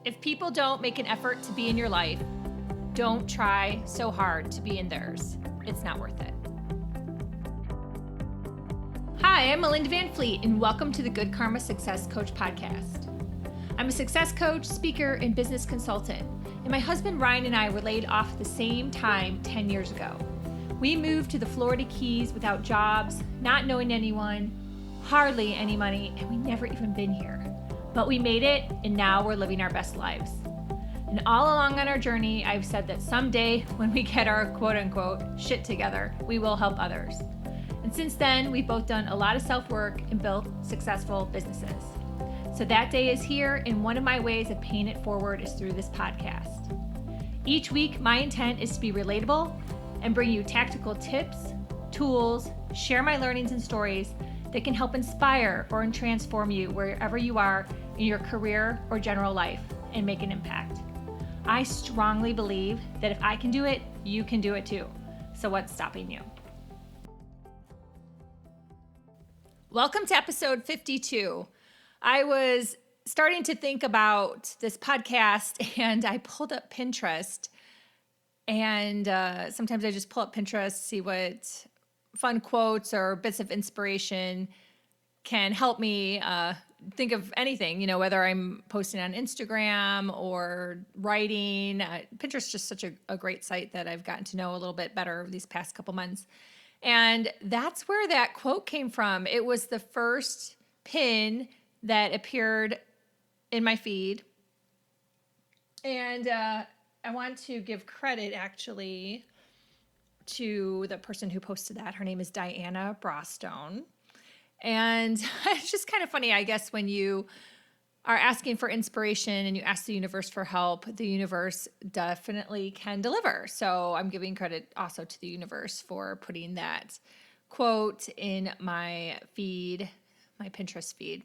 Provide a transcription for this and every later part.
If people don't make an effort to be in your life, don't try so hard to be in theirs. It's not worth it. Hi, I'm Melinda Van Fleet, and welcome to the Good Karma Success Coach podcast. I'm a success coach, speaker, and business consultant, and my husband Ryan and I were laid off at the same time 10 years ago. We moved to the Florida Keys without jobs, not knowing anyone, hardly any money, and we never even been here. But we made it, and now we're living our best lives. And all along on our journey, I've said that someday when we get our quote-unquote shit together, we will help others. And since then, we've both done a lot of self-work and built successful businesses. So that day is here, and one of my ways of paying it forward is through this podcast. Each week, my intent is to be relatable and bring you tactical tips, tools, share my learnings and stories that can help inspire or transform you wherever you are in your career or general life and make an impact. I strongly believe that if I can do it, you can do it too. So what's stopping you? Welcome to episode 52. I was starting to think about this podcast and I pulled up Pinterest, and sometimes I just pull up Pinterest, see what fun quotes or bits of inspiration can help me think of anything, whether I'm posting on Instagram or writing. Pinterest is just such a great site that I've gotten to know a little bit better these past couple months. And that's where that quote came from. It was the first pin that appeared in my feed. And I want to give credit actually to the person who posted that. Her name is Diana Brostone. And it's just kind of funny, I guess, when you are asking for inspiration and you ask the universe for help, the universe definitely can deliver. So I'm giving credit also to the universe for putting that quote in my feed, my Pinterest feed.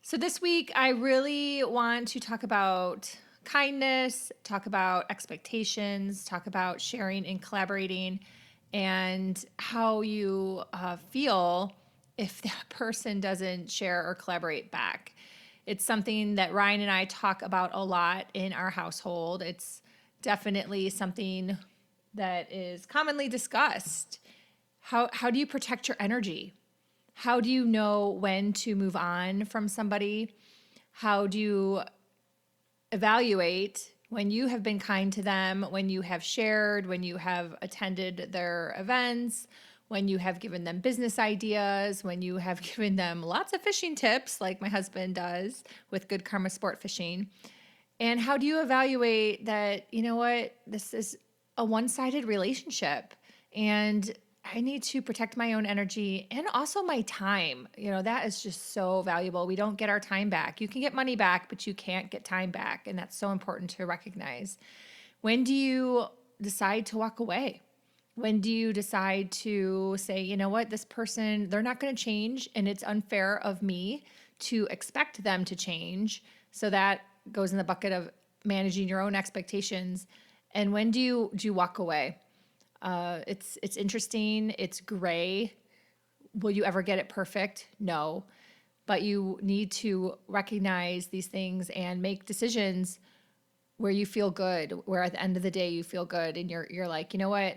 So this week, I really want to talk about kindness, talk about expectations, talk about sharing and collaborating, and how you feel if that person doesn't share or collaborate back. It's something that Ryan and I talk about a lot in our household. It's definitely something that is commonly discussed. How do you protect your energy? How do you know when to move on from somebody? How do you evaluate when you have been kind to them, when you have shared, when you have attended their events, when you have given them business ideas, when you have given them lots of fishing tips like my husband does with Good Karma Sport Fishing? And how do you evaluate that, this is a one-sided relationship and I need to protect my own energy and also my time. That is just so valuable. We don't get our time back. You can get money back, but you can't get time back. And that's so important to recognize. When do you decide to walk away? When do you decide to say, this person, they're not going to change, and it's unfair of me to expect them to change. So that goes in the bucket of managing your own expectations. And when do you walk away? It's interesting. It's gray. Will you ever get it perfect? No. But you need to recognize these things and make decisions where you feel good, where at the end of the day you feel good and you're like,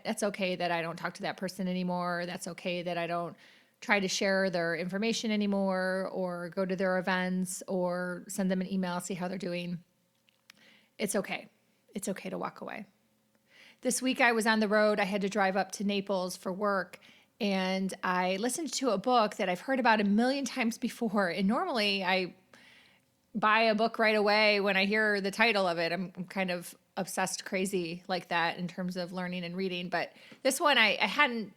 that's okay that I don't talk to that person anymore. That's okay that I don't try to share their information anymore or go to their events or send them an email, see how they're doing. It's okay. It's okay to walk away. This week I was on the road. I had to drive up to Naples for work, and I listened to a book that I've heard about a million times before. And normally I buy a book right away when I hear the title of it. I'm kind of obsessed crazy like that in terms of learning and reading. But this one I hadn't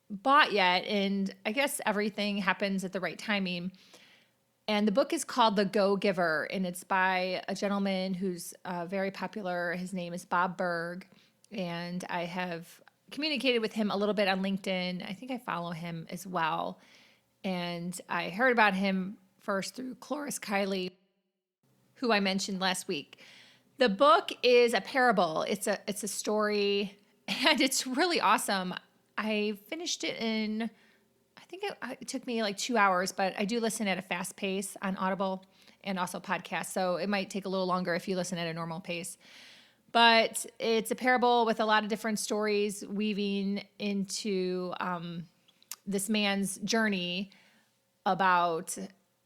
bought yet, and I guess everything happens at the right timing. And the book is called The Go-Giver, and it's by a gentleman who's very popular. His name is Bob Berg, and I have communicated with him a little bit on LinkedIn. I think I follow him as well. And I heard about him first through Cloris Kiley, who I mentioned last week. The book is a parable. It's a story, and it's really awesome. I finished it in, I think it took me like 2 hours, but I do listen at a fast pace on Audible. and also podcasts. So it might take a little longer if you listen at a normal pace. But it's a parable with a lot of different stories weaving into this man's journey about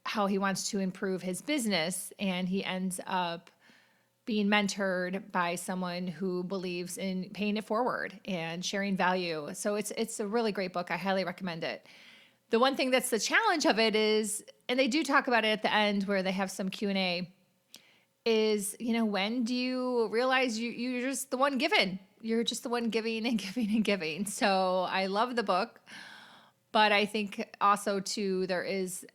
how he wants to improve his business. And he ends up being mentored by someone who believes in paying it forward and sharing value. So it's a really great book. I highly recommend it. The one thing that's the challenge of it is, and they do talk about it at the end where they have some Q&A, is, when do you realize you're just the one giving? You're just the one giving and giving and giving. So I love the book, but I think also too, there is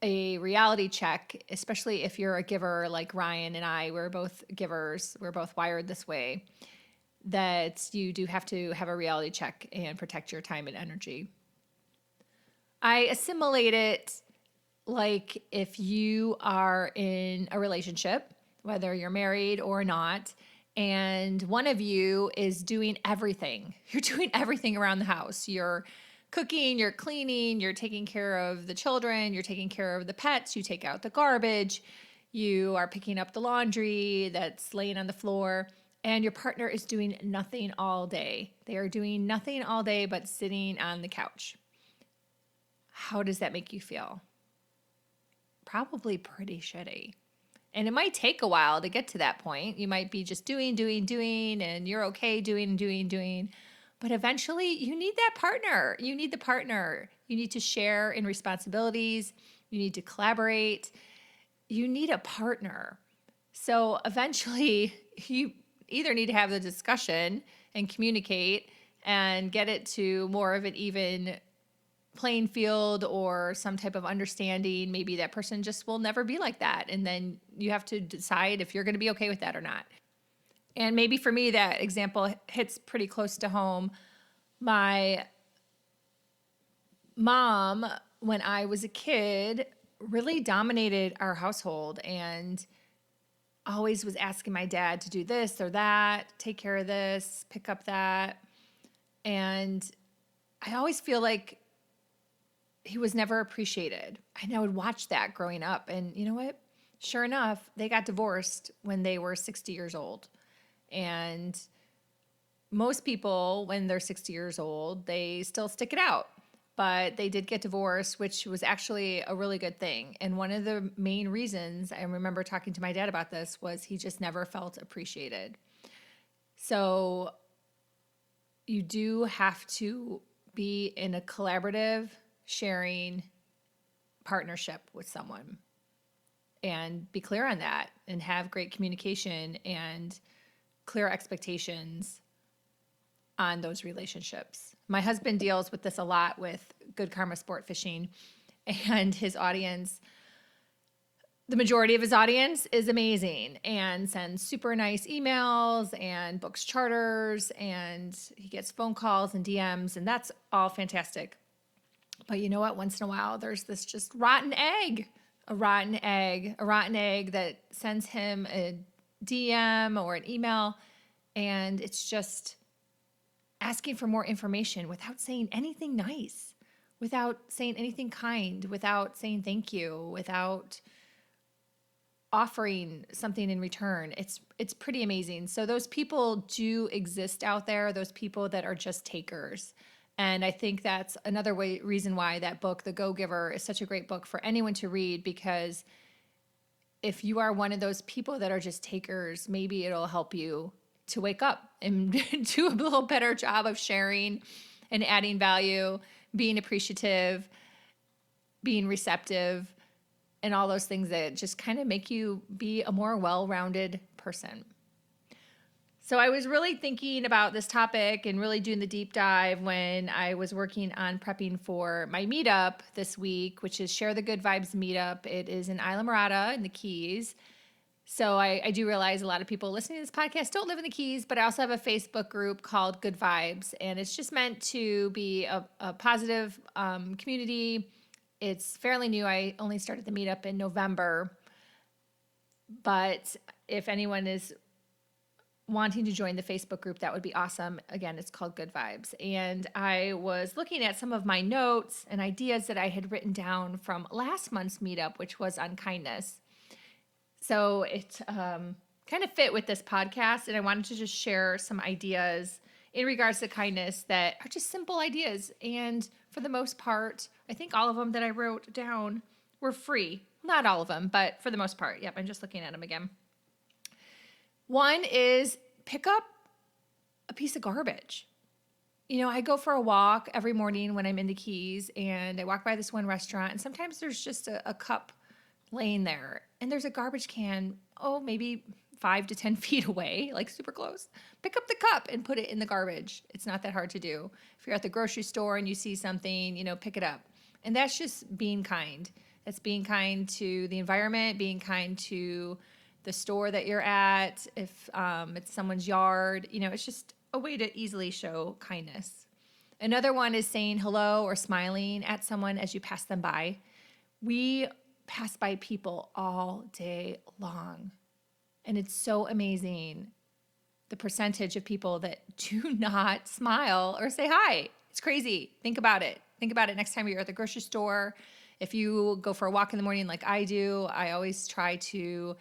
a reality check, especially if you're a giver like Ryan and I, we're both givers, we're both wired this way, that you do have to have a reality check and protect your time and energy. I assimilate it like if you are in a relationship, whether you're married or not, and one of you is doing everything. You're doing everything around the house. You're cooking, you're cleaning, you're taking care of the children, you're taking care of the pets, you take out the garbage, you are picking up the laundry that's laying on the floor, and your partner is doing nothing all day. They are doing nothing all day but sitting on the couch. How does that make you feel? Probably pretty shitty. And it might take a while to get to that point. You might be just doing, and you're okay doing. But eventually you need that partner. You need the partner. You need to share in responsibilities. You need to collaborate. You need a partner. So eventually you either need to have the discussion and communicate and get it to more of an even playing field or some type of understanding. Maybe that person just will never be like that. And then you have to decide if you're going to be okay with that or not. And maybe for me, that example hits pretty close to home. My mom, when I was a kid, really dominated our household and always was asking my dad to do this or that, take care of this, pick up that. And I always feel like he was never appreciated. And I would watch that growing up. And you know what? Sure enough, they got divorced when they were 60 years old. And most people, when they're 60 years old, they still stick it out. But they did get divorced, which was actually a really good thing. And one of the main reasons, I remember talking to my dad about this, was he just never felt appreciated. So you do have to be in a collaborative, sharing partnership with someone and be clear on that and have great communication and clear expectations on those relationships. My husband deals with this a lot with Good Karma Sport Fishing, and his audience, the majority of his audience is amazing and sends super nice emails and books charters, and he gets phone calls and DMs, and that's all fantastic. But you know what? Once in a while, there's this just rotten egg that sends him a DM or an email, and it's just asking for more information without saying anything nice, without saying anything kind, without saying thank you, without offering something in return. It's pretty amazing. So those people do exist out there, those people that are just takers. And I think that's another reason why that book, The Go-Giver, is such a great book for anyone to read, because if you are one of those people that are just takers, maybe it'll help you to wake up and do a little better job of sharing and adding value, being appreciative, being receptive, and all those things that just kind of make you be a more well-rounded person. So I was really thinking about this topic and really doing the deep dive when I was working on prepping for my meetup this week, which is Share the Good Vibes Meetup. It is in Isla Mirada in the Keys. So I do realize a lot of people listening to this podcast don't live in the Keys, but I also have a Facebook group called Good Vibes, and it's just meant to be a positive community. It's fairly new. I only started the meetup in November, but if anyone is wanting to join the Facebook group, that would be awesome. Again, it's called Good Vibes. And I was looking at some of my notes and ideas that I had written down from last month's meetup, which was on kindness. So it kind of fit with this podcast, and I wanted to just share some ideas in regards to kindness that are just simple ideas. And for the most part, I think all of them that I wrote down were free. Not all of them, but for the most part. Yep, I'm just looking at them again. One is pick up a piece of garbage. I go for a walk every morning when I'm in the Keys, and I walk by this one restaurant, and sometimes there's just a cup laying there, and there's a garbage can, maybe 5 to 10 feet away, like super close. Pick up the cup and put it in the garbage. It's not that hard to do. If you're at the grocery store and you see something, pick it up. And that's just being kind. That's being kind to the environment, being kind to the store that you're at. If it's someone's yard, it's just a way to easily show kindness. Another one is saying hello or smiling at someone as you pass them by. We pass by people all day long. And it's so amazing, the percentage of people that do not smile or say hi. It's crazy. Think about it. Think about it next time you're at the grocery store. If you go for a walk in the morning like I do, I always try to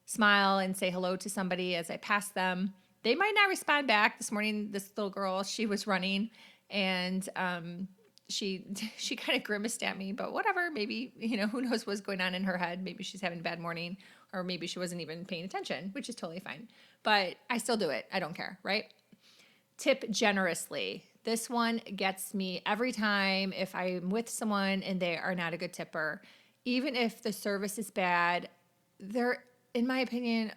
smile and say hello to somebody as I pass them. They might not respond back. This morning, this little girl, she was running, and she kind of grimaced at me, but whatever. Maybe, who knows what's going on in her head. Maybe she's having a bad morning, or maybe she wasn't even paying attention, which is totally fine. But I still do it. I don't care, right? Tip generously. This one gets me every time if I'm with someone and they are not a good tipper. Even if the service is bad, in my opinion,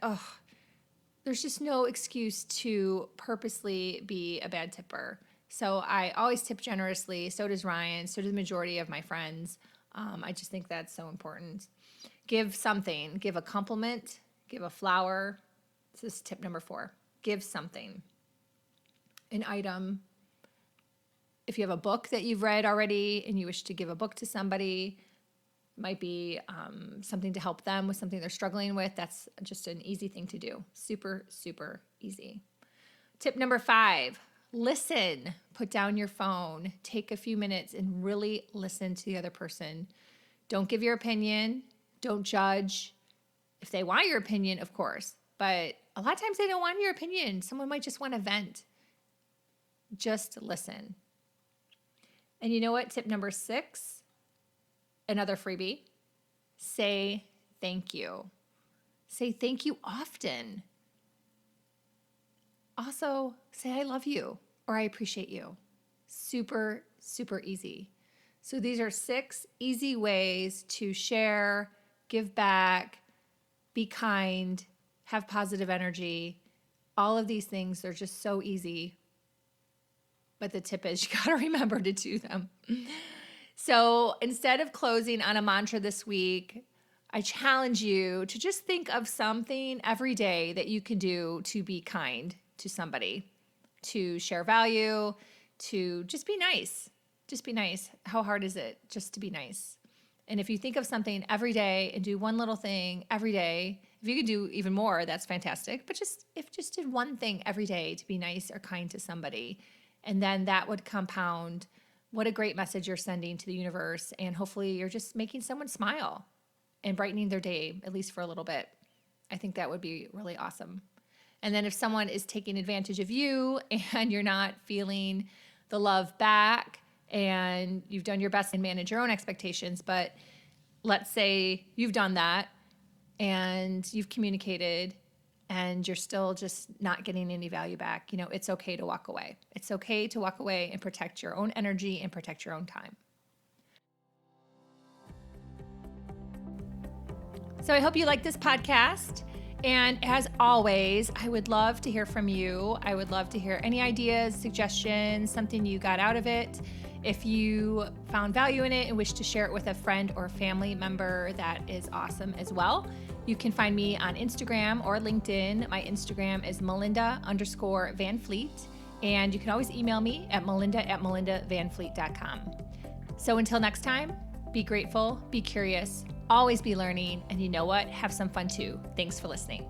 there's just no excuse to purposely be a bad tipper. So I always tip generously. So does Ryan. So do the majority of my friends. I just think that's so important. Give something. Give a compliment. Give a flower. This is tip number 4. Give something. An item. If you have a book that you've read already and you wish to give a book to somebody, it might be something to help them with something they're struggling with. That's just an easy thing to do. Super, super easy. Tip number 5. Listen. Put down your phone. Take a few minutes and really listen to the other person. Don't give your opinion. Don't judge. If they want your opinion, of course. But a lot of times they don't want your opinion. Someone might just want to vent. Just listen. And you know what? Tip number 6, another freebie. Say thank you. Say thank you often. Also, say I love you or I appreciate you. Super, super easy. So these are 6 easy ways to share, give back, be kind, have positive energy. All of these things are just so easy. But the tip is you got to remember to do them. So instead of closing on a mantra this week, I challenge you to just think of something every day that you can do to be kind to somebody, to share value, to just be nice. Just be nice. How hard is it just to be nice? And if you think of something every day and do one little thing every day, if you could do even more, that's fantastic. But if just did one thing every day to be nice or kind to somebody, and then that would compound. What a great message you're sending to the universe. And hopefully you're just making someone smile and brightening their day, at least for a little bit. I think that would be really awesome. And then if someone is taking advantage of you and you're not feeling the love back and you've done your best and manage your own expectations, but let's say you've done that and you've communicated and you're still just not getting any value back, it's okay to walk away. It's okay to walk away and protect your own energy and protect your own time. So I hope you like this podcast. And as always, I would love to hear from you. I would love to hear any ideas, suggestions, something you got out of it. If you found value in it and wish to share it with a friend or family member, that is awesome as well. You can find me on Instagram or LinkedIn. My Instagram is Melinda_VanFleet. And you can always email me at melinda@melindavanfleet.com. So until next time, be grateful, be curious, always be learning, and you know what? Have some fun too. Thanks for listening.